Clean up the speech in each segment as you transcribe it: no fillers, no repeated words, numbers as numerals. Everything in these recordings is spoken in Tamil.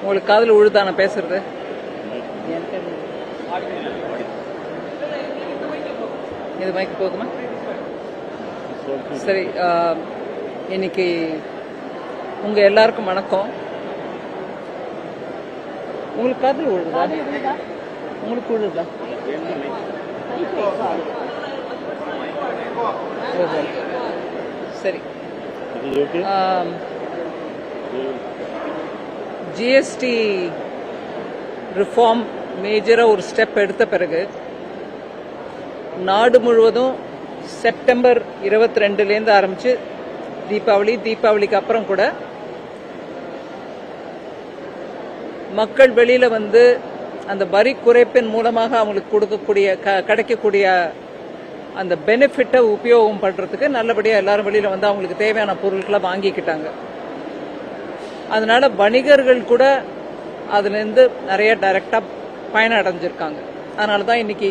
உங்களுக்கு காதுல உழுதான பேசுறது? இது மைக்கு போதுமா? சரி, இன்னைக்கு உங்க எல்லாருக்கும் வணக்கம். உங்களுக்கு காதுல உழுதா? உங்களுக்கு உழுதா? சரி. ஜிஎஸ்டி ரிஃபார்ம் மேஜரா ஒரு ஸ்டெப் எடுத்த பிறகு நாடு முழுவதும் செப்டம்பர் 22 ஆரம்பிச்சு தீபாவளிக்கு அப்புறம் கூட மக்கள் வெளியில வந்து அந்த வரி குறைப்பின் மூலமாக அவங்களுக்கு கொடுக்கக்கூடிய கிடைக்கக்கூடிய அந்த பெனிஃபிட்டை உபயோகம் பண்றதுக்கு நல்லபடியா எல்லாரும் வெளியில வந்து அவங்களுக்கு தேவையான பொருட்களை வாங்கிக்கிட்டாங்க. அதனால வணிகர்கள் கூட அதுல இருந்து நிறைய டைரக்டா பயன் அடைஞ்சிருக்காங்க. அதனாலதான் இன்னைக்கு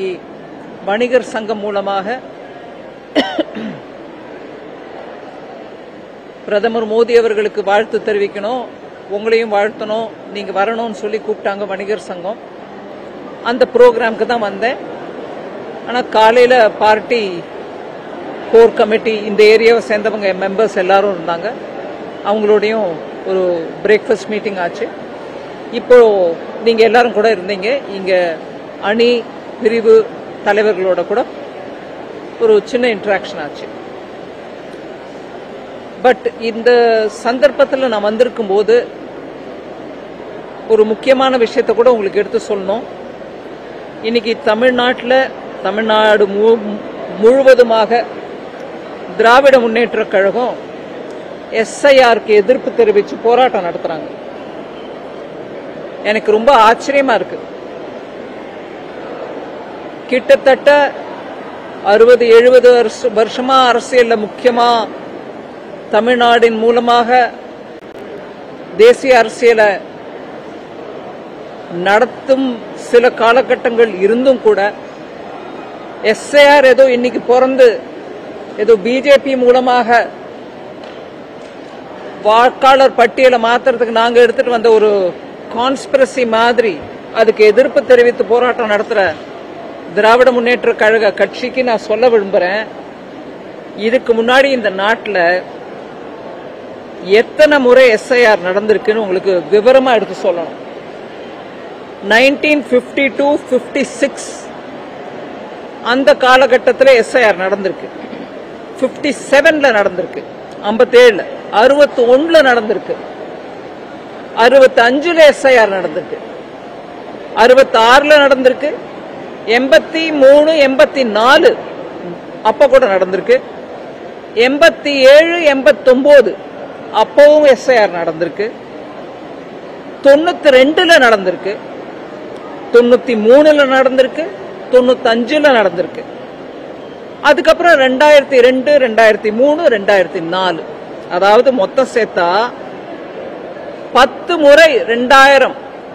வணிகர் சங்கம் மூலமாக பிரதமர் மோடி அவர்களுக்கு வாழ்த்து தெரிவிக்கணும், உங்களையும் வாழ்த்தணும், நீங்க வரணும்னு சொல்லி கூப்பிட்டாங்க வணிகர் சங்கம். அந்த ப்ரோக்ராமுக்கு தான் வந்தேன். ஆனா காலையில பார்ட்டி கோர் கமிட்டி இந்த ஏரியாவை சேர்ந்தவங்க மெம்பர்ஸ் எல்லாரும் இருந்தாங்க. அவங்களோடையும் ஒரு பிரேக்ஃபாஸ்ட் மீட்டிங் ஆச்சு. இப்போ நீங்க எல்லாரும் கூட இருந்தீங்க. இங்க அணி பிரிவு தலைவர்களோட கூட ஒரு சின்ன இன்டராக்ஷன் ஆச்சு. பட் இந்த சந்தர்ப்பத்தில் நான் வந்திருக்கும் போது ஒரு முக்கியமான விஷயத்தை கூட உங்களுக்கு எடுத்து சொல்லணும். இன்னைக்கு தமிழ்நாடு முழுவதுமாக திராவிட முன்னேற்ற கழகம் எஸ்ஐஆருக்கு எதிர்ப்பு தெரிவித்து போராட்டம் நடத்துறாங்க. எனக்கு ரொம்ப ஆச்சரியமா இருக்கு. கிட்டத்தட்ட 60-70 வருஷமா அரசியல்ல முக்கியமா தமிழ்நாட்டின் மூலமாக தேசிய அரசியலை நடத்தும் சில காலகட்டங்கள் இருந்தும் கூட எஸ்ஐஆர் ஏதோ இன்னைக்கு பிறந்து ஏதோ பிஜேபி மூலமாக வாக்காளர் பட்டியலை மாத்துறதுக்கு நாங்க எடுத்துட்டு வந்த ஒரு கான்ஸ்பிரசி மாதிரி அதுக்கு எதிர்ப்பு தெரிவித்து போராட்டம் நடத்துற திராவிட முன்னேற்ற கழக கட்சிக்கு நான் சொல்ல விரும்புறேன், இதுக்கு முன்னாடி இந்த நாட்டில் எத்தனை முறை எஸ்ஐஆர் நடந்திருக்குன்னு உங்களுக்கு விவரமா எடுத்து சொல்லணும். 1952-56 அந்த காலகட்டத்தில் எஸ்ஐஆர் நடந்திருக்கு. 57ல நடந்திருக்கு, 57ல 61ல நடந்திருக்கு, 65ல எஸ்ஐஆர் நடந்திருக்கு, 66ல நடந்திருக்கு, 83, 84 அப்ப கூட நடந்திருக்கு, 87, 89 அப்பவும் எஸ்ஐஆர் நடந்திருக்கு, 92ல நடந்திருக்கு, 93ல நடந்திருக்கு, 95ல நடந்திருக்கு. அதுக்கப்புறம் 2002, 2003, 2004 அதாவது மொத்தம் சேர்த்தா 10 முறை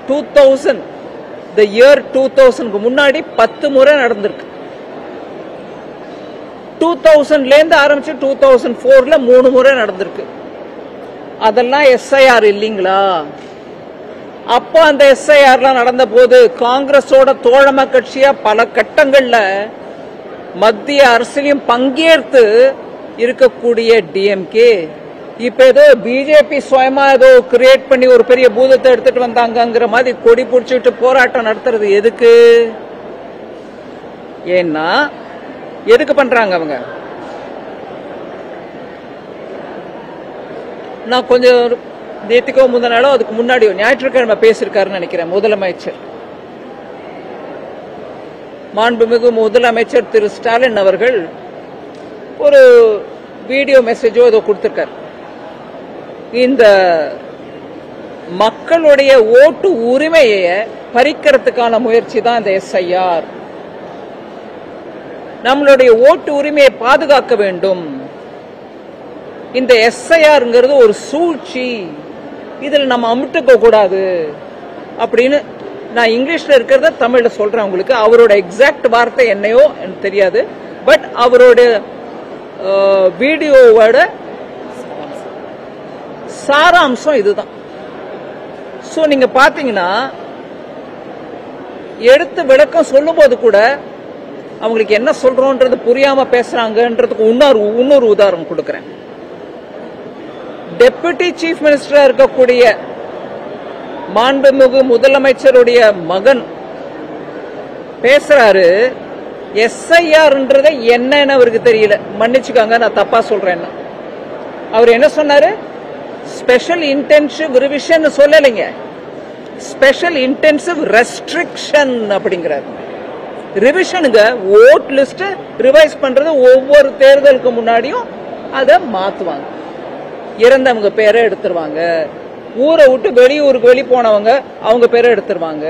2000 the year 2000க்கு முன்னாடி 10 முறை நடந்திருக்கு. 2000ல இருந்து ஆரம்பிச்சு 2004ல 3 முறை நடந்திருக்கு. அதெல்லாம் எஸ்ஐஆர் இல்லீங்களா? அப்போ அந்த எஸ்ஐஆர்லாம் நடந்த போது காங்கிரஸோட தோழமை கட்சியா பல கட்டங்கள்ல மத்திய அரசியலையும் பங்கேற்று இருக்கக்கூடிய டிஎம்கே இப்ப ஏதோ பிஜேபி சுயமா ஏதோ கிரியேட் பண்ணி ஒரு பெரிய பூதத்தை எடுத்துட்டு வந்தாங்கிற மாதிரி கொடி பிடிச்சிட்டு போராட்டம் நடத்துறது எதுக்கு? ஏன்னா எதுக்கு பண்றாங்க அவங்க? நான் கொஞ்சம் நேற்றுக்கோ முந்தின நாளோ அதுக்கு முன்னாடியோ ஞாயிற்றுக்கிழமை பேசியிருக்காருன்னு நினைக்கிறேன் முதலமைச்சர், மாண்புமிகு முதலமைச்சர் திரு ஸ்டாலின் அவர்கள் ஒரு வீடியோ மெசேஜோ ஏதோ கொடுத்திருக்காரு. இந்த மக்களுடைய ஓட்டு உரிமையை பறிக்கிறதுக்கான முயற்சி தான் இந்த எஸ்ஐஆர். நம்மளுடைய ஓட்டு உரிமையை பாதுகாக்க வேண்டும். இந்த எஸ்ஐஆர்ங்கிறது ஒரு சூழ்ச்சி, இதுல நம்ம அமுட்டுக்க கூடாது அப்படின்னு நான் இங்கிலீஷ்ல இருக்கிறத தமிழ்ல சொல்றேன் உங்களுக்கு. அவரோட எக்ஸாக்ட் வார்த்தை என்னையோ எனக்கு தெரியாது, பட் அவரோட வீடியோவோட சாராம்சம் இதுதான். சோ நீங்க பாத்தீங்கன்னா எடுத்து விளக்கம் சொல்லும் போது கூட அவங்களுக்கு என்ன சொல்றோன்றது புரியாம பேசுறாங்கன்றதுக்கு இன்னொரு உதாரணம் கொடுக்கிறேன். டெபுட்டி சீஃப் மினிஸ்டரா இருக்கக்கூடிய மாண்புமிகு முதலமைச்சருடைய மகன் பேசுறாரு, எஸ்ஐஆர்ன்றதை என்னன்னு அவருக்கு தெரியல. மன்னிச்சுக்காங்க, நான் தப்பா சொல்றேன். அவர் என்ன சொன்னாரு? ஸ்பெஷல் இன்டென்சிவ் ரிவிஷன் சொல்லலைங்க, ஸ்பெஷல் இன்டென்சிவ் ரெஸ்ட்ரிக்ஷன் அப்படிங்கிறார். ரிவிஷனுங்க, ஓட் லிஸ்ட் ரிவைஸ் பண்றது ஒவ்வொரு தேர்தலுக்கு முன்னாடியும் அதை மாத்துவாங்க. இறந்தவங்க பேரை எடுத்துருவாங்க, ஊரை விட்டு வெளியூருக்கு வெளி போனவங்க அவங்க பேரை எடுத்துருவாங்க,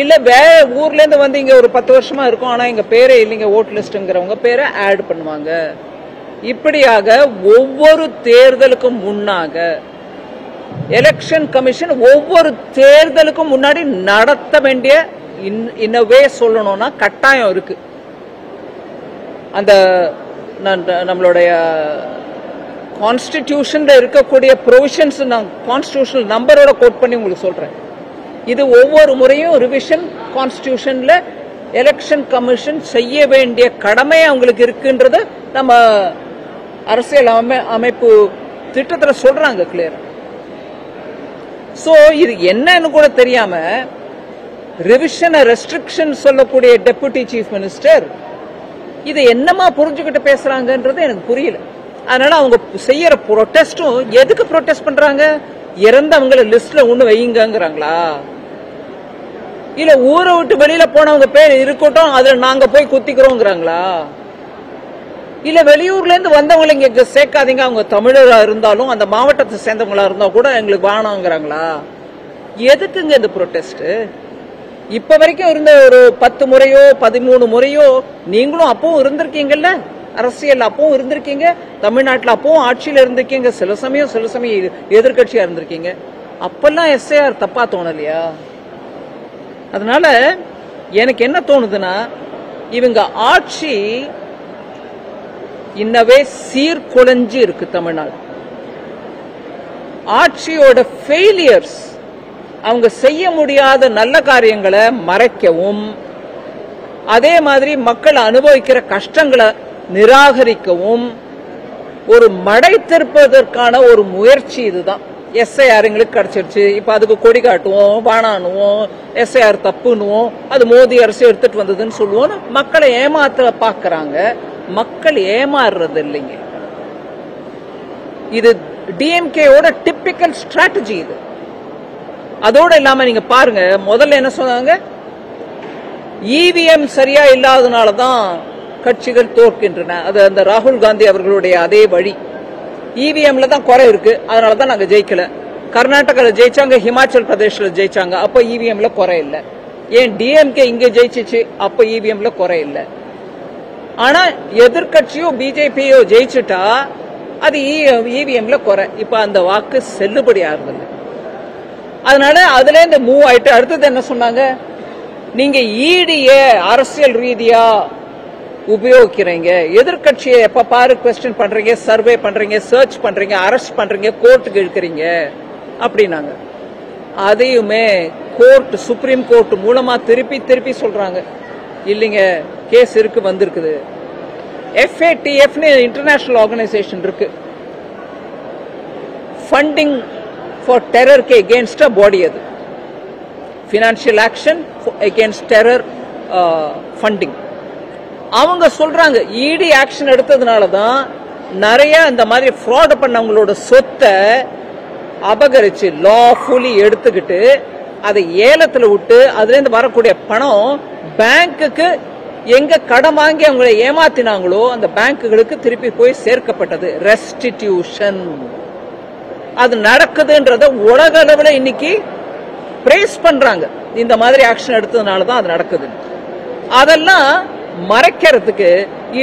இல்ல வேற ஊர்ல இருந்து வந்து இங்க ஒரு 10 வருஷமா இருக்கும் ஆனா எங்க பேரே இல்லைங்க ஓட் லிஸ்ட்ங்கிறவங்க பேரை ஆட் பண்ணுவாங்க. இப்படியாக ஒவ்வொரு தேர்தலுக்கும் முன்னாக எலெக்ஷன் கமிஷன் ஒவ்வொரு தேர்தலுக்கும் முன்னாடி நடத்த வேண்டிய இன்னவே சொல்லணும்னா கட்டாயம் இருக்கு. அந்த நம்மளுடைய கான்ஸ்டிடியூஷன்ல இருக்கக்கூடிய ப்ரொவிஷன்ஸ் நான் கான்ஸ்டிடியூஷனல் நம்பரோட கோட் பண்ணி உங்களுக்கு சொல்றேன். இது ஒவ்வொரு முறையும் ரிவிஷன் கான்ஸ்டிடியூஷன்ல எலெக்ஷன் கமிஷன் செய்ய வேண்டிய கடமை அவங்களுக்கு இருக்குன்றது நம்ம அரசியல் அமைப்பு திட்டத்துல சொல்றாங்க கிளியரா. சோ இது என்னன்னு கூட தெரியாம ரிவிஷன் ரெஸ்ட்ரிக்ஷன் சொல்லக்கூடிய டெபுட்டி சீஃப் மினிஸ்டர் இது என்னமா புரிஞ்சுக்கிட்டு பேசுறாங்கன்றது எனக்கு புரியல. அதனால அவங்க செய்யற ப்ரொடெஸ்டும் எதுக்கு ப்ரொடெஸ்ட் பண்றாங்க? இறந்தவங்களை லிஸ்ட்ல ஒண்ணு வைங்கிறாங்களா, இல்ல ஊரை விட்டு வெளியில போனவங்க பேர் இருக்கட்டும் அதுல நாங்க போய் குத்திக்கிறோங்கிறாங்களா, இல்ல வெளியூர்ல இருந்து வந்தவங்களை இங்க சேர்க்காதீங்க அவங்க தமிழரா இருந்தாலும் அந்த மாவட்டத்தை சேர்ந்தவங்களா இருந்தா கூட எங்களுக்கு வானங்கிறாங்களா? எதுக்குங்க இந்த ப்ரொடெஸ்ட்? இப்ப வரைக்கும் இருந்த ஒரு 10 முறையோ 13 முறையோ நீங்களும் அப்பவும் இருந்திருக்கீங்கல்ல, அரசியல் அப்பவும் இருந்திருக்கீங்க, தமிழ்நாட்டில் அப்பவும் ஆட்சியில இருந்திருக்கீங்க, சில சமயம் எதிர்கட்சியா இருந்திருக்கீங்க. அப்பெல்லாம் எஸ்ஐஆர் தப்பா தோணலையா? அதனால எனக்கு என்ன தோணுதுன்னா இவங்க ஆட்சி இன்னவே சீர்குலைஞ்சு இருக்கு. தமிழ்நாடு ஆட்சியோட ஃபெயிலியர்ஸ், அவங்க செய்ய முடியாத நல்ல காரியங்களை மறைக்கவும் அதே மாதிரி மக்கள் அனுபவிக்கிற கஷ்டங்களை நிராகரிக்கவும் ஒரு மடை திருப்பதற்கான ஒரு முயற்சி இதுதான். எஸ்ஐஆர் எங்களுக்கு கிடைச்சிருச்சு, இப்ப அதுக்கு கொடி காட்டுவோம், பானானுவோம், எஸ்ஐஆர் தப்புன்னுவோம், அது மோடி அரசு எடுத்துட்டு வந்ததுன்னு சொல்லுவோம். மக்களை ஏமாத்த பாக்குறாங்க. மக்கள் ஏமாறுறது இல்லைங்க. இது டிஎம்கேவோட டிப்பிக்கல் ஸ்ட்ராட்டஜி இது. அதோட இல்லாம நீங்க பாருங்க, முதல்ல என்ன சொன்னாங்க? இவிஎம் சரியா இல்லாதனாலதான் கட்சிகள் தோற்கின்றன. அது அந்த ராகுல் காந்தி அவர்களுடைய அதே வழி. இவிஎம்ல தான் குறை இருக்கு, அதனாலதான் நாங்க ஜெயிக்கல. கர்நாடகால ஜெயிச்சாங்க, ஹிமாச்சல் பிரதேஷ்ல ஜெயிச்சாங்க, அப்ப இவிஎம்ல குறை இல்லை. ஏன் டிஎம்கே இங்க ஜெயிச்சிச்சு, அப்ப இவிஎம்ல குறை இல்லை. ஆனா எதிர்கட்சியோ பிஜேபியோ ஜெயிச்சுட்டா அது இவிஎம்ல குறை. இப்ப அந்த வாக்கு செல்லுபடி ஆகுது. அதனால அதுல இருந்து மூவ் ஆயிட்டு அடுத்தது என்ன சொன்னாங்க? நீங்க ஈடிய அரசியல் ரீதியா உபயோகிக்கிறீங்க, எதிர்கட்சியை எப்ப பாரு குவெஸ்டின் பண்றீங்க, சர்வே பண்றீங்க, சர்ச் பண்றீங்க, அரெஸ்ட் பண்றீங்க, கோர்ட்டுக்கு இழுக்கிறீங்க அப்படின்னாங்க. அதையுமே கோர்ட், சுப்ரீம் கோர்ட் மூலமா திருப்பி சொல்றாங்க, இல்லைங்க கேஸ் இருக்கு, வந்திருக்குது. FATF இன்டர்நேஷனல் ஆர்கனைசேஷன் இருக்கு, ஃபண்டிங் ஃபார் டெரருக்கு எகெயின்ஸ்ட் அ பாடி. அது financial action against terror funding. அவங்க சொல்றாங்க இடி ஆக்ஷன் எடுத்ததுனாலதான் நிறைய இந்த மாதிரி ஃப்ராட் பண்ணவங்களோட சொத்தை அபகரிச்சு லாஃபுல்லி எடுத்துக்கிட்டு அதை ஏலத்துல விட்டு அதுல இருந்து வரக்கூடிய பணம் பேங்குக்கு எங்க கடன் வாங்கி அவங்களை ஏமாத்தினாங்களோ அந்த பேங்குகளுக்கு திருப்பி போய் சேர்க்கப்பட்டது. ரெஸ்டிடியூஷன் அது நடக்குதுன்றத உலக அளவில் இன்னைக்கு பிரேஸ் பண்றாங்க. இந்த மாதிரி ஆக்ஷன் எடுத்ததுனாலதான் அது நடக்குது. அதெல்லாம் மறைக்கிறதுக்கு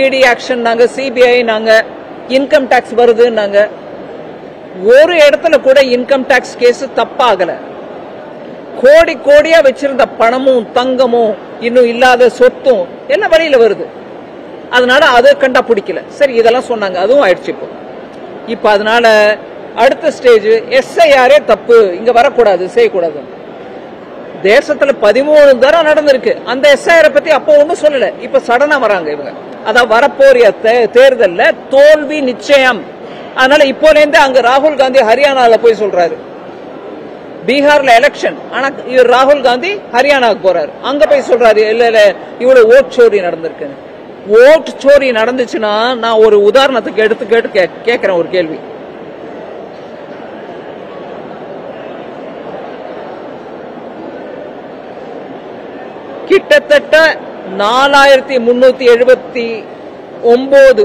இடி ஆக்ஷன் நாங்க, சிபிஐ நாங்க, இன்கம் டாக்ஸ் வருது நாங்க. ஒரு இடத்துல கூட இன்கம் டாக்ஸ் கேஸ் தப்பாகல. கோடி கோடியா வச்சிருந்த பணமும் தங்கமும் இன்னும் இல்லாத சொத்தும் என்ன வழியில வருது. அதனால அதை கண்டா பிடிக்கல. சரி, இதெல்லாம் சொன்னாங்க, அதுவும் ஆயிடுச்சு. இப்போ அதனால அடுத்த ஸ்டேஜ் எஸ்ஐஆரே தப்பு, இங்க வரக்கூடாது, செய்யக்கூடாது. தேசத்துல 13 தரம் நடந்திருக்கு. அந்த எஸ்ஐஆரை பத்தி அப்போ ஒன்னும் சொல்லல. இப்ப சடனா வராங்க இவங்க. அதான் வரப்போறிய தேர்தல்ல தோல்வி நிச்சயம். அதனால இப்போலேருந்து அங்க ராகுல் காந்தி ஹரியானால போய் சொல்றாரு. பீகார்ல எலெக்ஷன், ஆனா இவர் ராகுல் காந்தி ஹரியானாவுக்கு போறாரு. அங்க போய் சொல்றாரு இல்ல இவ்வளவு ஓட் சோரி நடந்திருக்கு. ஓட் சோரி நடந்துச்சுன்னா நான் ஒரு உதாரணத்துக்கு எடுத்து கேட்கிறேன் ஒரு கேள்வி. கிட்டத்தட்ட 4379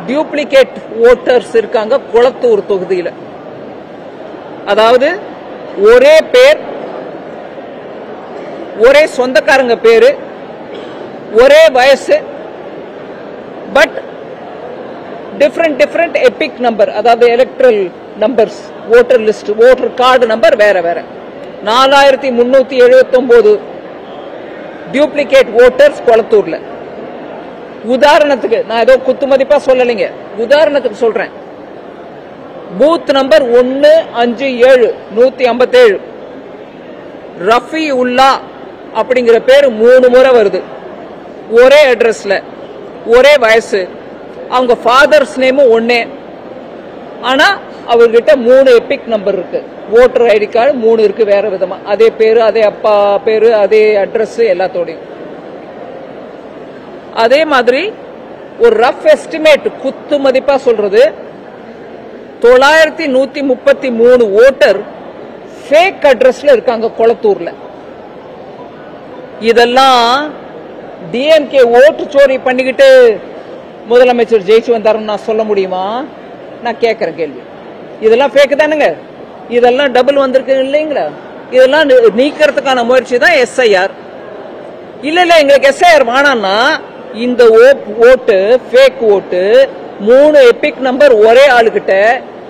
டியூப்ளிகேட் ஓட்டர்ஸ் இருக்காங்க குளத்தூர் தொகுதியில். அதாவது ஒரே பேர், ஒரே சொந்தக்காரங்க பேரு, ஒரே வயசு, பட் டிஃபரெண்ட் எபிக் நம்பர், அதாவது electoral numbers, voter list, voter card number வேற வேற. 4379 டியூப்ளிகேட் ஓட்டர்ஸ் குளத்தூர்ல. உதாரணத்துக்கு நான் ஏதோ குத்துமதிப்பா சொல்லலைங்க, உதாரணத்துக்கு சொல்றேன். பூத் நம்பர் 157 157 ரஃபி உல்லா அப்படிங்கிற பேர் 3 முறை வருது. ஒரே அட்ரஸ்ல, ஒரே வயசு, அவங்க ஃபாதர்ஸ் நேமும் ஒன்னே. ஆனா அவர்கிட்ட 3 எபிக் நம்பர் இருக்கு. ஓட்டர் ஐடி கார்டு 3 இருக்கு வேற விதமா. அதே பேரு, அதே அப்பா பேரு, அதே அட்ரஸ் எல்லாத்தோடையும். அதே மாதிரி ஒரு ரஃப் எஸ்டிமேட் குத்து மதிப்பா சொல்றது 9133 ஓட்டர் ஃபேக் அட்ரஸ்ல இருக்காங்க குளத்தூர்ல. இதெல்லாம் டிஎம்கே ஓட்டு சோரி பண்ணிக்கிட்டு முதலமைச்சர் ஜெயிச்சு வந்தாருன்னு நான் சொல்ல முடியுமா? நான் கேட்கிறேன் கேள்வி. இதெல்லாம் ஃபேக் தானுங்க. இதெல்லாம் டபுள் வந்திருக்கு இல்லைங்களா? இதெல்லாம் நீக்கிறதுக்கான முயற்சி தான் எஸ்ஐஆர். இல்ல எங்களுக்கு எஸ்ஐஆர் வேணாம்னா இந்த ஓட்டு ஃபேக் ஓட்டு 3 எபிக் நம்பர் ஒரே ஆளுகிட்ட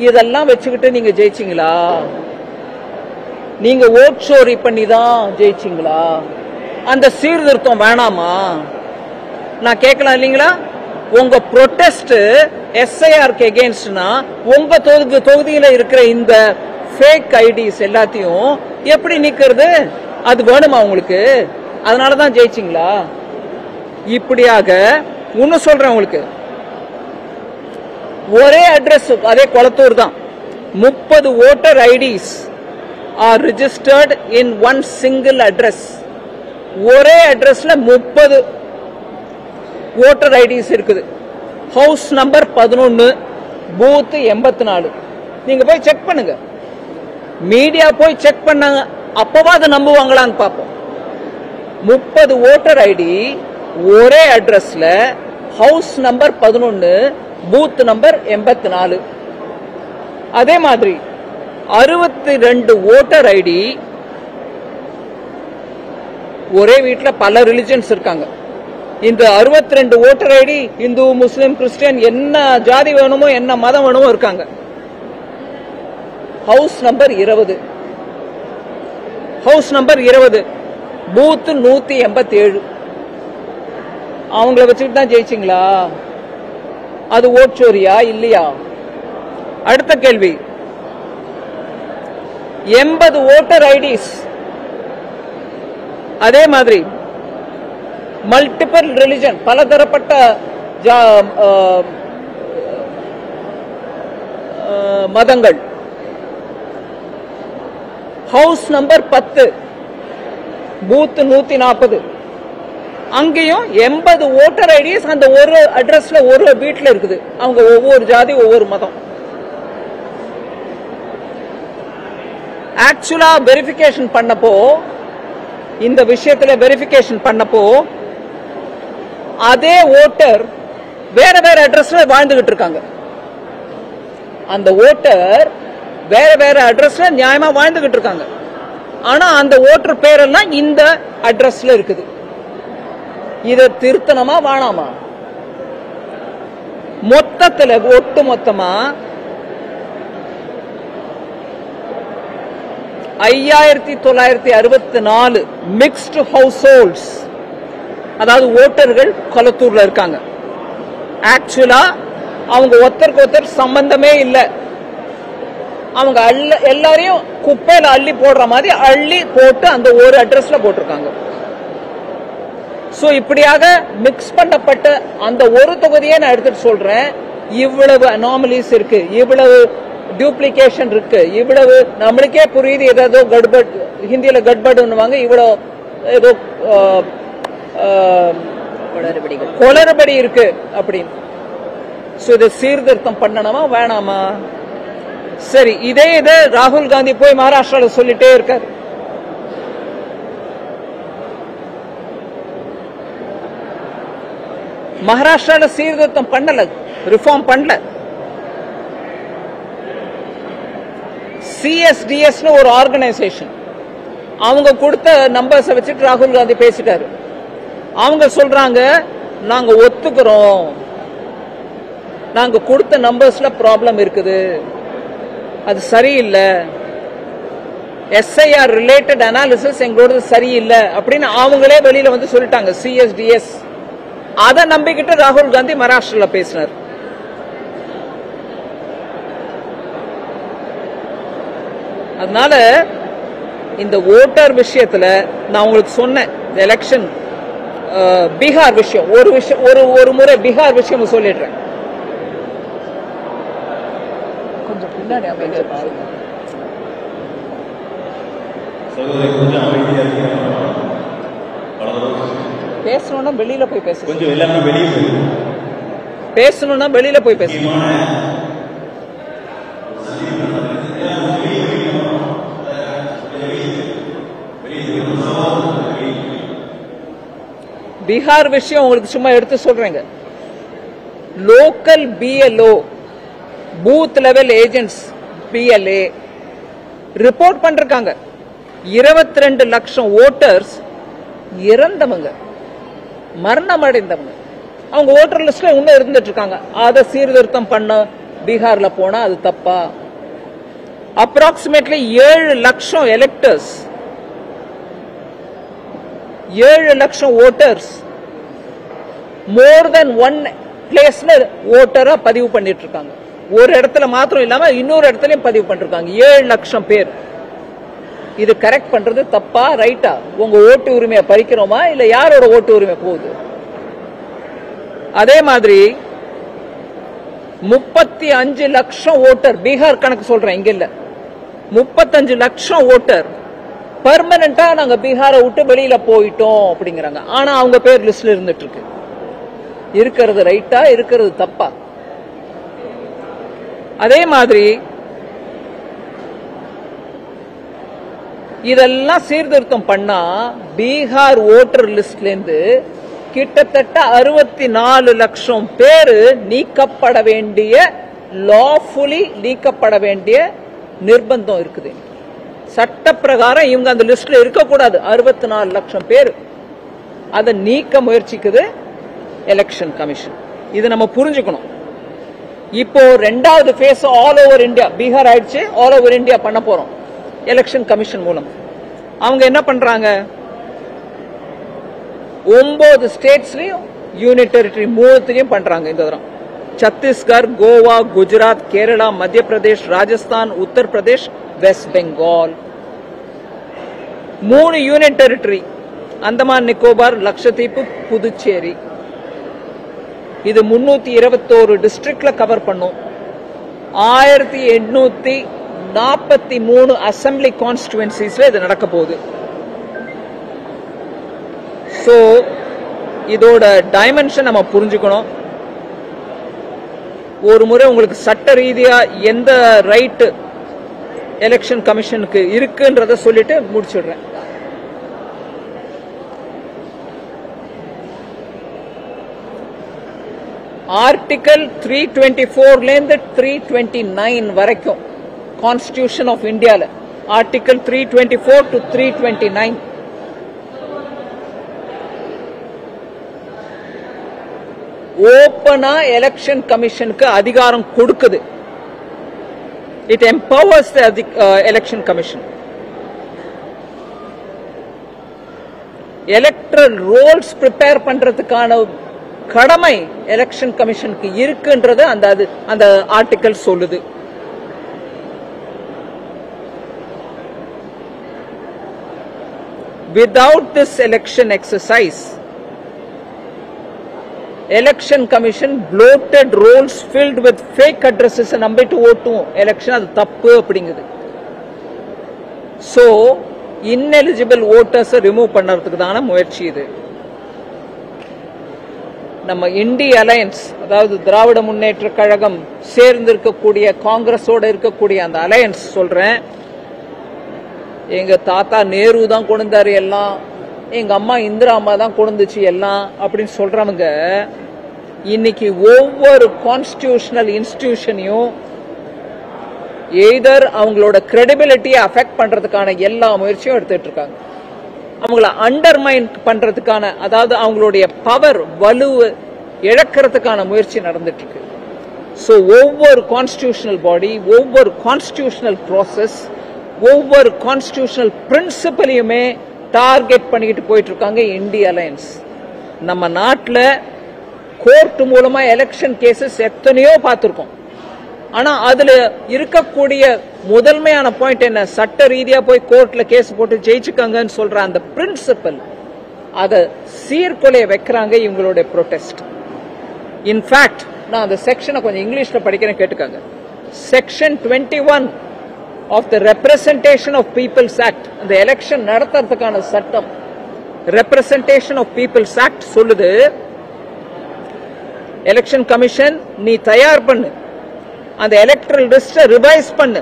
இதெல்லாம் வச்சுக்கிட்டு நீங்க ஜெயிச்சிங்களா? நீங்க ஓட் சோரி பண்ணி தான் ஜெயிச்சிங்களா? அந்த சீர்திருத்தம் வேணாமா? நான் கேட்கலாம் இல்லைங்களா? உங்க ப்ரொடெஸ்ட் எஸ்ஐஆருக்கு எகெயின்ஸ்ட்னா உங்க தொகுதியில இருக்கிற இந்த ஃபேக் ஐடிஸ் எல்லாத்தையும் எப்படி நீக்கிறது? அது வேணுமா உங்களுக்கு? அதனாலதான் ஜெயிச்சிங்களா? இப்படியாக இன்னும் சொல்றேன் உங்களுக்கு. ஒரே அட்ரஸ், அதே குளத்தூர் தான், 30 voter IDs R registered in one single address. ஒரே அட்ரஸ்ல 30 ஓட்டர் ஐடிஸ் இருக்குது. House number 11, booth 84. நீங்க போய் செக் பண்ணுங்க, மீடியா போய் செக் பண்ணாங்க, அப்பவாது நம்புவாங்களான்னு பார்ப்போம். 30 ஓட்டர் ஐடி ஒரே அட்ரஸ்ல, ஹவுஸ் நம்பர் 11, பூத் நம்பர் 84. அதே மாதிரி 62 ஓட்டர் ஐடி, ஒரே வீட்டில் பல ரிலிஜன்ஸ் இருக்காங்க. இந்த 62 ஓட்டர் ஐடி இந்து, முஸ்லிம், கிறிஸ்டியன், என்ன ஜாதி வேணுமோ என்ன மதம் வேணுமோ இருக்காங்க. House number 20, house number 20, booth 187. அவங்கள வச்சுட்டு தான் ஜெயிச்சிங்களா? அது ஓட்சோரியா இல்லையா? அடுத்த கேள்வி, 80 ஓட்டர் ஐடிஸ், அதே மாதிரி மல்டிபிள் ரிலிஜன், பலதரப்பட்ட மதங்கள். House number 10, booth 140. அங்கேயும் 80 ஓட்டர் ஐடிஸ் அந்த ஒரு அட்ரஸ்ல, ஒரு வீட்டில் இருக்குது. அவங்க ஒவ்வொரு ஜாதி, ஒவ்வொரு மதம். ஆக்சுவலா வெரிஃபிகேஷன் பண்ணப்போ, இந்த விஷயத்துல வெரிஃபிகேஷன் பண்ணப்போ, அதே ஓட்டர் வேற வேற அட்ரஸ்ல வாழ்ந்துகிட்டு இருக்காங்க. அந்த ஓட்டர் வேற வேற அட்ரஸ்ல நியாயமா வாழ்ந்துகிட்டு இருக்காங்க. ஆனா அந்த ஓட்டர் பேரெல்லாம் இந்த அட்ரஸ்ல இருக்குது. இதை திருத்தணுமா வேணாமா? மொத்தத்துல ஒட்டு மொத்தமா 5964 மிக்ஸ்டு ஹவுஸ் ஹோல்ட்ஸ், அதாவது ஓட்டர்கள் கொளத்தூர்ல இருக்காங்க. ஆக்சுவலா அவங்க ஒருத்தருக்கு ஒருத்தர் சம்பந்தமே இல்லை. அவங்க எல்லாரையும் குப்பையில அள்ளி போடுற மாதிரி அள்ளி போட்டு அந்த ஒரு அட்ரஸ்ல போட்டிருக்காங்க. சோ இப்படியாக மிக்ஸ் பண்ணப்பட்ட அந்த ஒரு தொகுதியை நான் எடுத்துட்டு சொல்றேன். இவ்வளவு அனாமலிஸ் இருக்கு, இவ்வளவு டூப்ளிகேஷன் இருக்கு, இவ்வளவு நம்மளுக்கே புரியுது ஏதோ கட்பட், ஹிந்தியில கட்படுவாங்க, இவ்வளவு ஏதோ குளறுபடி இருக்கு அப்படின்னு. சோ இதை சீர்திருத்தம் பண்ணணுமா வேணாமா? சரி, இதே ராகுல் காந்தி போய் மகாராஷ்டிரால சொல்லிட்டே இருக்காரு. மகாராஷ்டிரால சீர்திருத்தம் பண்ணல, ரிஃபார்ம் பண்ணல. CSDS ஒரு ஆர்கனைசேஷன், அவங்க கொடுத்த நம்பர்ஸ் வச்சுட்டு ராகுல் காந்தி பேசிட்டாரு. அவங்க சொல்றாங்க நாங்க ஒத்துக்கிறோம், நாங்க கொடுத்த நம்பர்ஸ்ல ப்ராப்ளம் இருக்குது, அது சரியில்லை, SIR ரிலேட்டட் அனாலிசிஸ் எங்களோட சரியில்லை அப்படின்னு அவங்களே வெளியில வந்து சொல்லிட்டாங்க CSDS. அதை நம்பிக்கிட்டு ராகுல் காந்தி மகாராஷ்டிரால பேசினார். அதனால இந்த ஓட்டர் விஷயத்துல நான் உங்களுக்கு சொன்னேன், எலெக்ஷன் பீகார் விஷயம் ஒரு முறை பீகார் விஷயம் சொல்லிடுறேன். கொஞ்சம் பின்னாடி பேசணும்னா வெளியில போய் பேசணும்னா வெளியில போய் பேசணும். பீகார் விஷயம் உங்களுக்கு சும்மா எடுத்து சொல்றேங்க. Local BLO, booth level agents BLA report பண்றாங்க. 22 லட்சம் ஓட்டர்ஸ் இறந்தவங்க, மரணம் அடைந்தவங்க, அவங்க ஓட்டர் லிஸ்ட்ல இன்னும் இருந்துட்டு இருக்காங்க. அதை சீர்திருத்தம் பண்ண பீகார்ல போனா அது தப்பா? அப்ராக்சிமேட்லி 7 லட்சம் எலெக்டர்ஸ், 7 லட்சம் ஓட்டர்ஸ் மோர் தென் ஒன் பிளேஸ்ல ஓட்டரா பதிவு பண்ணிட்டு இருக்காங்க. ஒரு இடத்துல மாத்திரம் இல்லாம இன்னொரு இடத்துலயும் பதிவு பண்ணிருக்காங்க. 7 லட்சம் பேர். இது கரெக்ட் பண்றது தப்பா ரைட்டா? உங்க ஓட்டு உரிமையை பறிக்கிறோமா இல்ல யாரோட ஓட்டு உரிமை போகுது? அதே மாதிரி 35 லட்சம் ஓட்டர், பீகார் கணக்கு சொல்றேன், இங்க இல்ல, 35 லட்சம் ஓட்டர் பெர்மனண்டா நாங்க பீகாரை விட்டு வெளியில போயிட்டோம் அப்படிங்கிறாங்க. ஆனா அவங்க பேர் லிஸ்ட்ல இருந்துட்டு இருக்கு. இருக்கிறது ரைட்டா, இருக்கிறது தப்பா? அதே மாதிரி இதெல்லாம் சீர்திருத்தம் பண்ணா பீகார் ஓட்டர் லிஸ்ட்ல இருந்து கிட்டத்தட்ட 64 லட்சம் பேரு நீக்கப்பட வேண்டிய, லாஃபுல்லி நீக்கப்பட வேண்டிய நிர்பந்தம் இருக்குது. சட்ட பிரகாரம் இவங்க அந்த லிஸ்ட்ல இருக்கக்கூடாது. 64 லட்சம் பேர் அதை நீக்க முயற்சிக்குது எலெக்ஷன் கமிஷன். இது நம்ம புரிஞ்சுக்கணும். இப்போ 2வது phase all over India, Bihar ஆயிடுச்சு, ஆல் ஓவர் இந்தியா பண்ண போறோம் எலெக்ஷன் கமிஷன் மூலம். அவங்க என்ன பண்றாங்க, 9 ஸ்டேட்ஸ்லயும் யூனியன் டெரிட்டரி 3த்திலையும் பண்றாங்க. இந்த தரம் Chhattisgarh, Goa, Gujarat, Kerala, Madhya Pradesh, Rajasthan, Uttar Pradesh, West Bengal. 3 union territory, Andaman Nicobar, Lakshadweep, Puducherry. இது 321 டிஸ்ட்ரிக்ட்ல கவர் பண்ணும். 1843 அசம்பிளி கான்ஸ்டிடுவன்சிஸ்ல இது நடக்க போகுது. சோ இதோட டைமென்ஷன் நம்ம புரிஞ்சுக்கணும். ஒரு முறை உங்களுக்கு சட்ட ரீதியா எந்த ரைட் எலெக்ஷன் கமிஷனுக்கு இருக்குன்றத சொல்லிட்டு முடிச்சிடுறேன். ஆர்டிகல் 324 இருந்து 329 வரைக்கும் கான்ஸ்டிடியூஷன் ஆஃப் இந்தியால ஆர்டிகல் 324 to 329 ஓபனா எலெக்ஷன் கமிஷனுக்கு அதிகாரம் கொடுக்குது. It empowers the election commission. Electoral Rolle's prepare பண்றதுக்கான கடமை எலெக்ஷன் கமிஷனுக்கு இருக்குன்றது அந்த ஆர்டிகல் சொல்லுது. without this election exercise, election commission bloated rolls filled with fake addresses நம்பிட்டு ஓட்டும் எலெக்ஷன், அது தப்பு அப்படிங்குது. So ineligible voters ரிமூவ் பண்றதுக்கு தான முயற்சி இது. நம்ம இந்திய அலையன்ஸ், அதாவது திராவிட முன்னேற்ற கழகம் சேர்ந்து இருக்கக்கூடிய காங்கிரஸோட இருக்கக்கூடிய அந்த அலையன்ஸ் சொல்றேன், எங்க தாத்தா நேரு தான் கொண்டாரு எல்லாம், எங்க அம்மா இந்திரா அம்மா தான் கொண்டுச்சு எல்லாம் அப்படின்னு சொல்றவங்க இன்னைக்கு ஒவ்வொரு கான்ஸ்டிடியூஷனல் இன்ஸ்டிடியூஷனையும் எய்தர் அவங்களோட கிரெடிபிலிட்டியை அஃபெக்ட் பண்றதுக்கான எல்லா முயற்சியும் எடுத்துட்டு இருக்காங்க. அவங்கள அண்டர்மைன் பண்றதுக்கான, அதாவது அவங்களுடைய பவர் வலுவை இழக்கிறதுக்கான முயற்சி நடந்துட்டு இருக்கு. ஸோ ஒவ்வொரு கான்ஸ்டிடியூஷனல் பாடி, ஒவ்வொரு கான்ஸ்டிடியூஷனல் ப்ராசஸ், ஒவ்வொரு கான்ஸ்டிடியூஷனல் பிரின்சிபலையுமே டார்கெட் பண்ணிக்கிட்டு போயிட்டு இருக்காங்க இந்திய அலையன்ஸ். நம்ம நாட்டில் கோர்ட் மூலமா எலெக்ஷன் கேசஸ் எத்தனையோ பார்த்திருக்கோம். ஆனா அதுல இருக்கக்கூடிய முதன்மையான பாயிண்ட் என்ன, சட்ட ரீதியா போய் கோர்ட்ல கேஸ் போட்டு ஜெயிச்சுக்காங்கன்னு சொல்ற அந்த பிரின்சிபல், அதை சீர்குலைய வைக்கிறாங்க இவங்களுடைய ப்ரொடெஸ்ட். இன்ஃபேக்ட் நான் அந்த செக்ஷனை கொஞ்சம் இங்கிலீஷ்ல படிக்கிறேன், கேட்டுக்காங்க. Section 21 of the representation of people's act, அந்த எலெக்ஷன் நடத்துறதுக்கான சட்டம், ரெப்ரசன்டேஷன் ஆஃப் பீப்புள்ஸ் ஆக்ட் சொல்லுது, எலெக்ஷன் கமிஷன் நீ தயார் பண்ணு, அந்த எலக்ட்ரல் லிஸ்ட ரிவைஸ் பண்ணு,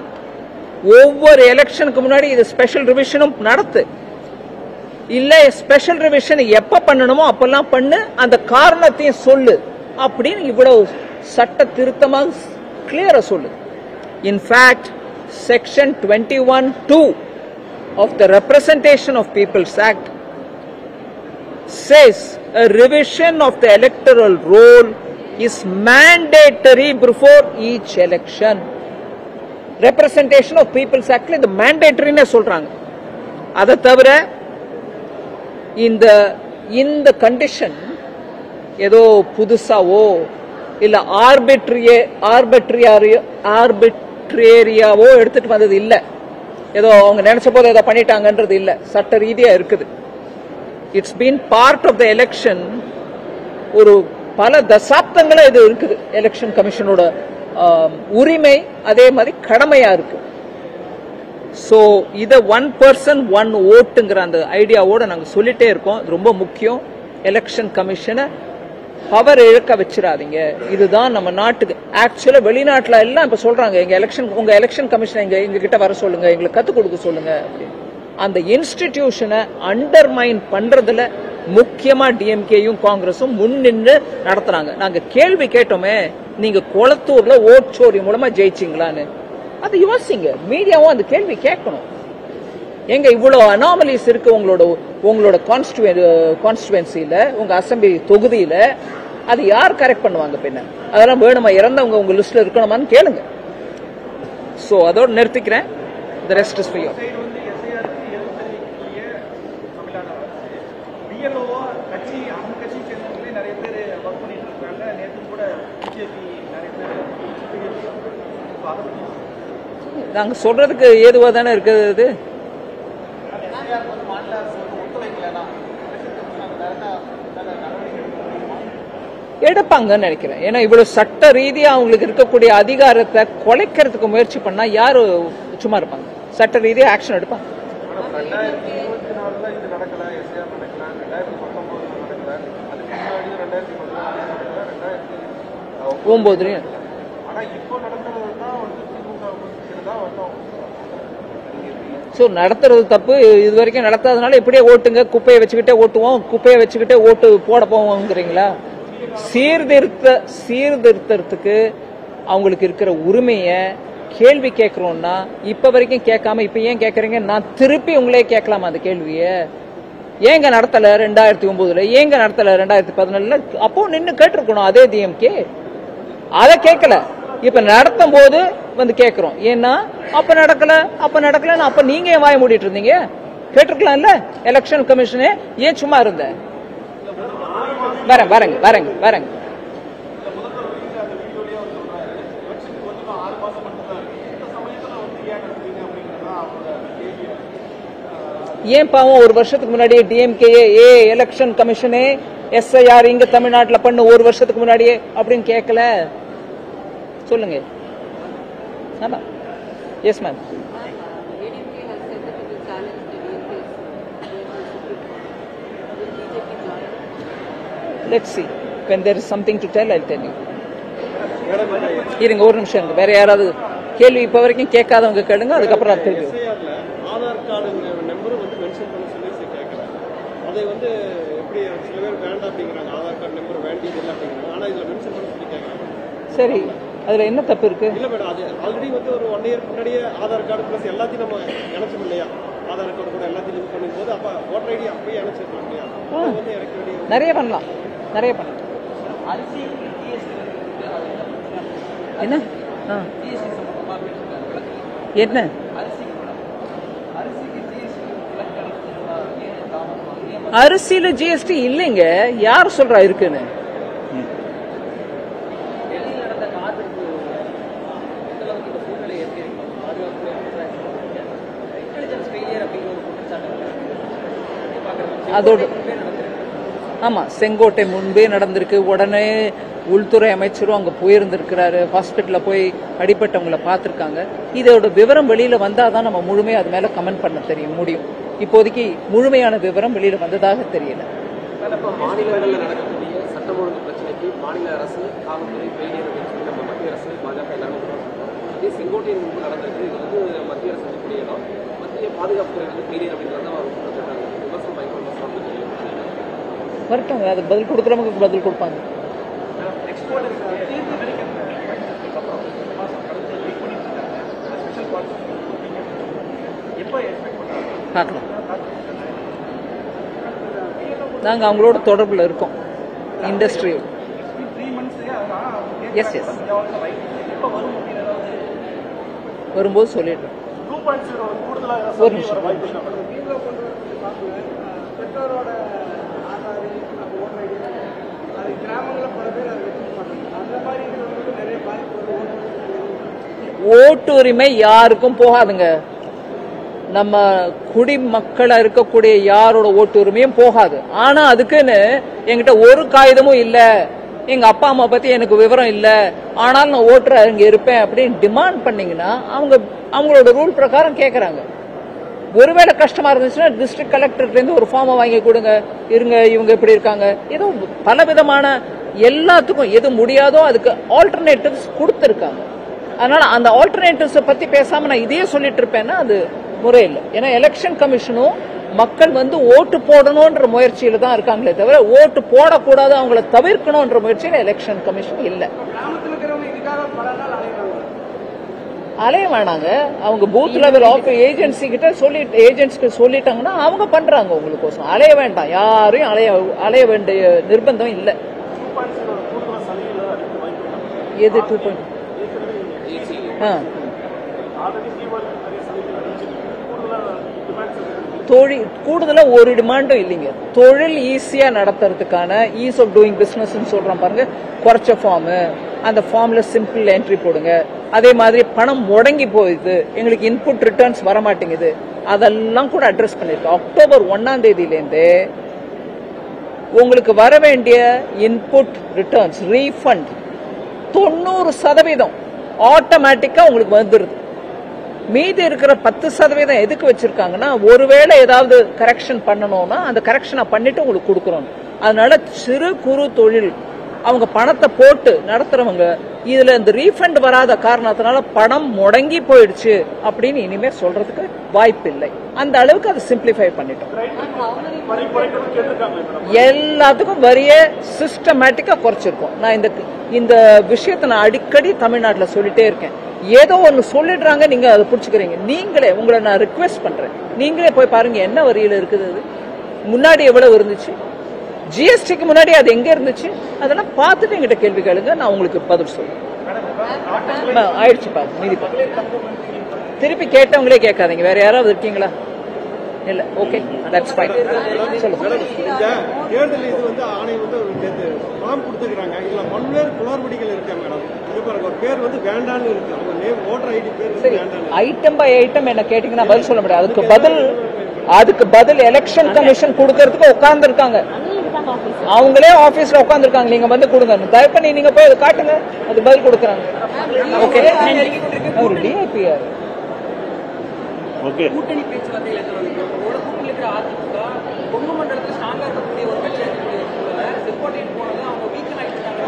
ஒவ்வொரு எலெக்ஷனுக்கு முன்னாடி இது ஸ்பெஷல் ரிவிஷனும் நடத்து, இல்ல ஸ்பெஷல் ரிவிஷன் எப்ப பண்ணணுமோ அப்பெல்லாம் பண்ணு, அந்த காரணத்தையும் சொல்லு அப்படின்னு இவ்வளவு சட்ட திருத்தமாக கிளியரா சொல்லு. In fact section 21(2) of the Representation of People's Act says a revision of the electoral roll is mandatory before each election. Representation of People's Act இந்த mandatory னு சொல்றாங்க. அதை தவிர இந்த கண்டிஷன் ஏதோ புதுசாவோ இல்ல ஆர்பிட்ரேரியாவோ எடுத்துட்டு வந்தது இல்ல, ஏதோ அவங்க நினைச்ச போது ஏதோ பண்ணிட்டாங்கன்றது இல்ல, சட்ட ரீதியா இருக்குது. It's been part of the election. ஒரு பல தசாப்தங்களா இது இருக்குது. எலெக்ஷன் கமிஷனோட உரிமை அதே மாதிரி கடமையா இருக்கு. சோ இத 1 person 1 voteங்கிற அந்த ஐடியாவோட நாங்க சொல்லிட்டே இருக்கோம். ரொம்ப முக்கியம். எலெக்ஷன் கமிஷனை பவர் இழக்க வச்சிடாதீங்க. இதுதான் நம்ம நாட்டுக்கு. ஆக்சுவலா வெளிநாட்டுல எல்லாம் இப்ப சொல்றாங்க, உங்க எலெக்ஷன் கமிஷன் எங்க கிட்ட வர சொல்லுங்க, எங்களுக்கு கத்துக் கொடுக்க சொல்லுங்க அப்படின்னு. அந்த இன்ஸ்டிடியூஷனை அண்டர்மைன் பண்றதுல முக்கியமா டிஎம்கேயும் காங்கிரஸும் முன்னின்று நடத்துறாங்க. நாங்க கேள்வி கேட்டோமே, நீங்க கொளத்தூர்ல ஓட்சோரி மூலமா ஜெயிச்சிங்களான்னு, அது யோசிங்க. மீடியாவும் அந்த கேள்வி கேட்கணும். எங்க இவ்வளவு அனாமலிஸ் இருக்கு உங்களோட கான்ஸ்டுவன்சியில, உங்க அசம்பிளி தொகுதியில, அது யார் கரெக்ட் பண்ணுவாங்க? பின்ன அதெல்லாம் வேணுமா? இறந்தவங்க உங்க லிஸ்ட்ல இருக்கணுமான்னு கேளுங்க. சோ அதோட நிறுத்திக்கிறேன். The rest is for you. நாங்க சொல்றதுக்கு ஏதுவா தானே இருக்குது. எடுப்பாங்கன்னு நினைக்கிறேன். ஏன்னா இவ்வளவு சட்ட ரீதியா அவங்களுக்கு இருக்கக்கூடிய அதிகாரத்தை குலைக்கிறதுக்கு முயற்சி பண்ணா யாரு சும்மா இருப்பாங்க? சட்ட ரீதியா ஆக்ஷன் எடுப்பாங்க. 9 நடத்துறது தப்பு. இது வரைக்கும் நடத்தாதனால இப்படியே ஓட்டுங்க, குப்பையை வச்சுக்கிட்டே ஓட்டுவோம், குப்பையை வச்சுக்கிட்டே ஓட்டு போட போவோங்கிறீங்களா? சீர்திருத்தத்துக்கு அவங்களுக்கு இருக்கிற உரிமைய கேள்வி கேட்கிறோம்னா இப்ப வரைக்கும் கேட்காம இப்ப ஏன் கேட்கறீங்க? நான் திருப்பி உங்களே கேட்கலாமா அந்த கேள்விய? ஏங்க நடத்தல 2009, ஏங்க நடத்தல 2014? அப்போ நின்று கேட்டிருக்கணும் அதே டிஎம்கே. அதை கேட்கல. இப்ப நடத்தும் போது வந்து கேட்கிறோம். ஏன்னா அப்ப நடக்கல அப்ப நீங்க ஏன் வாய மூடிட்டு இருந்தீங்க? கேட்டிருக்கலாம் இல்ல? எலெக்ஷன் கமிஷனே ஏன் சும்மா இருந்த? வரங்க ஏன் பாவம் ஒரு வருஷத்துக்கு முன்னாடியே டிஎம்கே எலெக்ஷன் கமிஷனே எஸ்ஐஆர் இங்க தமிழ்நாட்டில் பண்ணு ஒரு வருஷத்துக்கு முன்னாடியே அப்படின்னு கேட்கல சொல்லுங்க. ஆமா, yes ma'am. Let's see. When there is something to tell, I'll tell you. இருங்க ஒரு நிமிஷம் இருங்க. வேற யாராவது கேள்வி இப்ப வரைக்கும் கேட்காதவங்க கேளுங்க, அதுக்கப்புறம் அது தெரியும். ஆதார் கார்டு நம்பர் வந்து மென்ஷன் பண்ண சொல்லி கேட்கறேன். அதை வந்து எப்படி சில பேர் வேண்டாம் அப்படிங்கிறாங்க, ஆதார் கார்டு நம்பர் வேண்டியது இல்லை அப்படிங்கிறாங்க. ஆனா இதுல மென்ஷன் பண்ண சொல்லி கேட்கறாங்க. சரி, அதுல என்ன தப்பு இருக்கு? இல்ல மேடம், அது ஆல்ரெடி வந்து ஒரு 1 இயர் முன்னாடியே ஆதார் கார்டு பிளஸ் எல்லாத்தையும் நம்ம இணைச்சோம் இல்லையா? ஆதார் கார்டு கூட எல்லாத்தையும் இது பண்ணும்போது அப்ப ஓட்டர் ஐடி அப்படியே இணைச்சிருக்கோம் இல்லையா? வந்து இறக்க வேண்டிய நிறைய பண்ணலாம், நிறைய பண்ணலாம். என்ன என்ன அரிசியில ஜிஎஸ்டி இல்லைங்க, யார் சொல்றா இருக்குன்னு? அதோடு ஆமா, செங்கோட்டை முன்பே நடந்திருக்கு. உடனே உள்துறை அமைச்சரும் அங்க போயிருந்திருக்கிறாரு, ஹாஸ்பிட்டல்ல போய் அடிப்பட்டவங்களை பார்த்திருக்காங்க. இதோட விவரம் வெளியில வந்தாதான் நம்ம முழுமையா அது மேல கமெண்ட் பண்ண முடியும். இப்போதைக்கு முழுமையான விவரம் வெளியில வந்ததாக தெரியல. மாநிலங்களில் நடக்கக்கூடிய சட்டம் ஒழுங்கு பிரச்சனைக்கு மாநில அரசு காவல்துறை பெயிலியர் நம்ம மத்திய அரசு பாஜக எல்லாமே அதே செங்கோட்டையின் முன்பு நடந்திருக்கு. இது வந்து மத்திய அரசு இருக்கக்கூடிய இடம், மத்திய பாதுகாப்புத்துறை வந்து பெயிலியர் அப்படிங்கிறத விமர்சனம் பயங்கர விமர்சனம் வரட்டும், அது பதில் கொடுக்குறவங்களுக்கு பதில் கொடுப்பாங்க. நாங்க அவங்களோட தொடர்புல இருக்கோம், இண்டஸ்ட்ரி. எஸ் எஸ், வரும்போது சொல்லிடுறோம். ஒரு நிமிஷம். ஓட்டு உரிமை யாருக்கும் போகாதுங்க. நம்ம குடிமக்களா இருக்கக்கூடிய யாரோட ஓட்டு உரிமையும் போகாது. ஆனா அதுக்குன்னு என்கிட்ட ஒரு காகிதமும் இல்ல, எங்க அப்பா அம்மா பத்தி எனக்கு விவரம் இல்ல, ஆனாலும் நான் ஓட்டுற அங்க இருப்பேன் அப்படின்னு டிமாண்ட் பண்ணீங்கன்னா அவங்களோட ரூல் பிரகாரம் கேக்குறாங்க. ஒருவேளை கஷ்டமா இருந்துச்சுன்னா டிஸ்ட்ரிக்ட் கலெக்டர்ல இருந்து ஒரு ஃபார்மை வாங்கி கொடுங்க, இருங்க இவங்க எப்படி இருக்காங்க, ஏதோ பல விதமான எல்லாத்துக்கும் எது முடியாதோ அதுக்கு ஆல்டர்னேட்டிவ்ஸ் கொடுத்துருக்காங்க. அதனால அந்த ஆல்டர்னேட்டிவ்ஸை பத்தி பேசாம நான் இதையே சொல்லிட்டு இருப்பேன்னா அது முறையில்லை. ஏன்னா எலெக்ஷன் கமிஷனும் மக்கள் வந்து ஓட்டு போடணும்ன்ற முயற்சியில தான் இருக்காங்களே தவிர ஓட்டு போடக்கூடாது அவங்கள தவிர்க்கணும்ன்ற முயற்சியில எலெக்ஷன் கமிஷன் இல்லை. அலைய வேணாங்க, அவங்க பூத் லெவல் ஆஃப் ஏஜென்சி கிட்ட ஏஜென்ட்ஸ்க்கு சொல்லிட்டாங்கன்னா அவங்க பண்றாங்க உங்களுக்கோசம். அலைய வேண்டாம், யாரையும் அலைய வேண்டிய நிர்பந்தம் இல்லை. எது 2.0 கூடுதலா ஒரு டிமாண்டும் இல்லைங்க. தொழில் ஈஸியா நடத்துறதுக்கான ஈஸ் ஆஃப் டூயிங் பிசினஸ் சொல்றோம் பாருங்க, குறைச்ச ஃபார்ம், அந்த ஃபார்ம்ல சிம்பிள் என்ட்ரி போடுங்க. அதே மாதிரி பணம் முடங்கி போகுது, எங்களுக்கு இன்புட் ரிட்டர்ன்ஸ் வர மாட்டேங்குது, அதெல்லாம் கூட அட்ரஸ் பண்ணிருக்கோம். அக்டோபர் 1ஆம் தேதியிலேருந்து உங்களுக்கு வர வேண்டிய இன்புட் ரிட்டர்ன்ஸ் ரீஃபண்ட் 90% ஆட்டோமேட்டிக்கா உங்களுக்கு வந்துருது. மீதி இருக்கிற 10% எதுக்கு வச்சிருக்காங்கன்னா, ஒருவேளை ஏதாவது கரெக்ஷன் பண்ணணும்னா அந்த கரெக்ஷனை பண்ணிட்டு உங்களுக்கு கொடுக்கறோம். அதனால சிறு குறு தொழில் அவங்க பணத்தை போட்டு நடத்துறவங்க இதுல இந்த ரீஃபண்ட் வராத காரணத்தினால பணம் முடங்கி போயிடுச்சு அப்படின்னு இனிமே சொல்றதுக்கு வாய்ப்பு இல்லை. அந்த அளவுக்கு அதை சிம்பிளிஃபை பண்ணிட்டோம். எல்லாத்துக்கும் வரிய சிஸ்டமேட்டிக்கா குறைச்சிருக்கோம். நான் இந்த விஷயத்தை நான் அடிக்கடி தமிழ்நாட்டில் சொல்லிட்டே இருக்கேன். ஏதோ ஒன்று சொல்லிடுறாங்க, நீங்க அதை பிடிச்சிக்கிறீங்க. நீங்களே உங்களை நான் ரிக்வெஸ்ட் பண்றேன், நீங்களே போய் பாருங்க என்ன வரியில இருக்குது, முன்னாடி எவ்வளவு இருந்துச்சு, ஜிஎஸ்டிக்கு முன்னாடி அது எங்க இருந்துச்சு, அதெல்லாம் பார்த்துட்டு எங்கிட்ட கேள்வி கேளுங்க, நான் உங்களுக்கு பதில் சொல்றேன். ஆயிடுச்சு பாருங்க, மீதி திருப்பி கேட்டவங்களே கேட்காதீங்க. வேற யாராவது இருக்கீங்களா? இல்ல, ஓகே, தட்ஸ் ஃபைன். சொல்லுங்க. தேர்தல் இது வந்து ஆணையம் வந்து ஃபார்ம் கொடுத்துக்கிறாங்க, இதுல பல்வேறு குளறுபடிகள் இருக்கு மேடம். இது பாருங்க, ஒரு பேர் வந்து வேண்டான்னு இருக்கு, அவங்க நேம் ஓட்டர் ஐடி பேர் வேண்டாம். ஐட்டம் பை ஐட்டம் என்ன கேட்டீங்கன்னா பதில் சொல்ல முடியாது. அதுக்கு பதில் அதுக்கு பதில் எலெக்ஷன் கமிஷன் கொடுக்கறதுக்கு உட்கார்ந்து இருக்காங்க. அவங்களே ஆபீஸ்ல உட்கார்ந்து இருக்காங்க. நீங்க வந்து கொடுங்க, தயவு பண்ணி நீங்க போய் காட்டுங்க, அது பதில் கொடுக்கறாங்க. ஓகே, ஒரு டிஐபிஆர் கூட்டணி பேச்சுவார்த்தையில் கூட்டணி இருக்கிற அதிமுக கொங்கு மண்டலத்தில் ஸ்ட்ராங்கா இருக்கக்கூடிய ஒரு கட்சி இருக்கக்கூடிய சூழல செங்கோட்டையன் போனது அவங்க வீக்கன் ஆகிட்டு இருக்காங்க.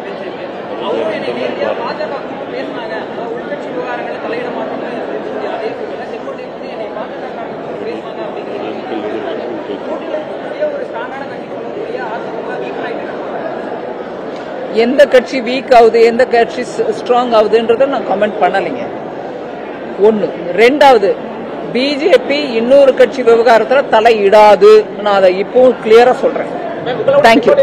பேச்சு இருக்கு. அவரும் என்னை நேரடியாக பாஜக கூட்டு பேசினாங்க. உள்கட்சி விவகாரங்களை தலையிட மாட்டோம்னு அதே சூழல செங்கோட்டையன் வந்து என்னை பாஜக பேசுவாங்க அப்படிங்கிறது ஒரு ஸ்ட்ராங்கான கட்சி சொல்லக்கூடிய அதிமுக வீக்கன் ஆகிட்டு இருக்காங்க. எந்த கட்சி வீக் ஆகுது, எந்த கட்சி ஸ்ட்ராங் ஆகுதுன்றத நான் கமெண்ட் பண்ணலைங்க. ஒண்ணு. ரெண்டாவது, பிஜேபி இன்னொரு கட்சி விவகாரத்துல தலையிடாது. நான் அதை இப்போ கிளியரா சொல்றேன். தேங்க்யூ.